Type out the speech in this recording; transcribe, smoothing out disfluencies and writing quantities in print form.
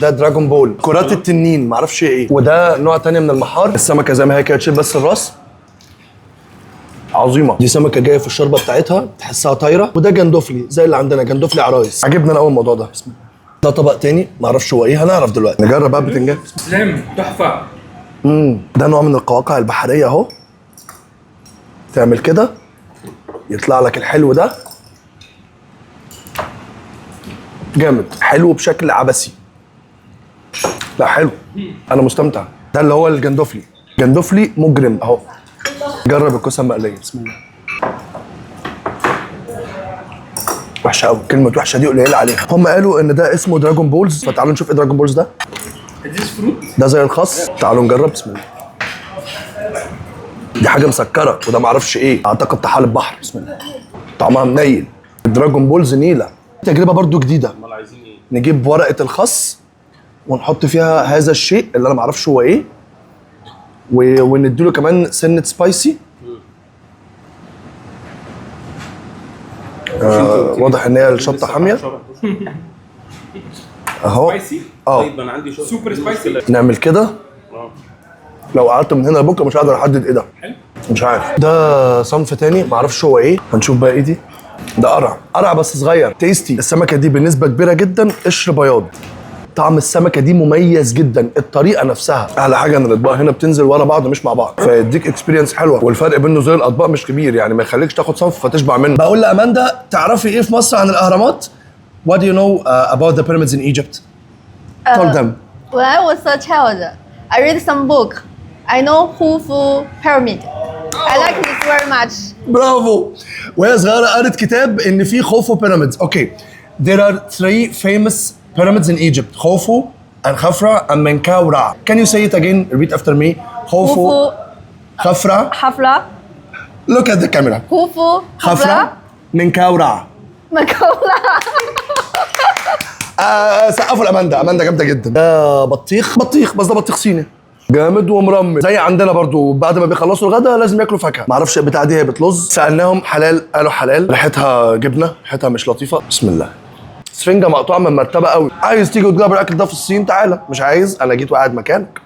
ده دراجون بول، كرات التنين معرفش ايه. وده نوع تاني من المحار. السمكه زي ما هي كده تشيل بس الراس، عظيمه. دي سمكه جايه في الشوربه بتاعتها تحسها طايره. وده جندوفلي زي اللي عندنا، جندوفلي عرايس. عجبنا انا اول الموضوع ده. بسم الله. ده طبق تاني معرفش هو ايه، هنعرف دلوقتي. نجرب بقى بتنجان. سلام تحفه. ده نوع من القواقع البحريه اهو. تعمل كده يطلع لك الحلو ده جامد، حلو بشكل عبثي. لا حلو، انا مستمتع. ده اللي هو الجندوفلي، جندوفلي مجرم اهو. جرب الكوسه المقليه. بسم الله. وحشه قوي، كلمه وحشه دي قليله عليها. هم قالوا ان ده اسمه دراجون بولز، فتعالوا نشوف ايه دراجون بولز ده. ده زي الخس، تعالوا نجرب. بسم الله. دي حاجه مسكره وده معرفش ايه، اعتقد طحالب بحر. بسم الله. طعمها منيل. دراجون بولز نيله. تجربه برضو جديده. امال عايزين ايه؟ نجيب ورقه الخس ونحط فيها هذا الشيء اللي انا معرفش هو ايه، ونديله كمان سنه سبايسي. واضح ان هي الشطه حاميه اهو. سبايسي؟ اه طيب انا عندي سوبر سبايسي. نعمل كده. لو قعدت من هنا لبكره مش هقدر احدد ايه ده. حلو. مش عارف. ده صنف تاني معرفش هو ايه، هنشوف بقى ايه دي. ده قرع، قرع بس صغير تيستي. السمكه دي بنسبه كبيره جدا قشر بياض. طعم السمكه دي مميز جدا، الطريقه نفسها. احلى حاجه ان الاطباق هنا بتنزل ورا بعض مش مع بعض، فيديك اكسبيرينس حلوه. والفرق بينه زي الاطباق مش كبير، يعني ما يخليكش تاخد صنف فتشبع منه. بقول لاماندا، تعرفي ايه في مصر عن الاهرامات؟ What do you know about the pyramids in Egypt? Told them. When I was a child, I read some book. I know Khufu Pyramid. I like this very much. برافو. وهي صغيره قرت كتاب ان في خوفو بيراميدز. اوكي. There are 3 famous pyramids in Egypt. خوفو and خفرع and منكورع. Can you say it again? Repeat after me. خوفو خفرع. Hafla. Look at the camera. Khufu خفرع منكورع. Makola. سقفوا لاماندا، اماندا جامده جدا. ده بطيخ، بطيخ بس ده بطيخ صيني جامد ومرمل زي عندنا برضو. بعد ما بيخلصوا الغدا لازم ياكلوا فاكهه. معرفش البتاعه دي هي بتلظ. سالناهم حلال، قالوا حلال. ريحتها جبنه، ريحتها مش لطيفه. بسم الله. سفنجه مقطوعه من مرتبه قوي. عايز تيجي وتجرب الاكل ده في الصين تعالى، مش عايز انا جيت وقاعد مكانك.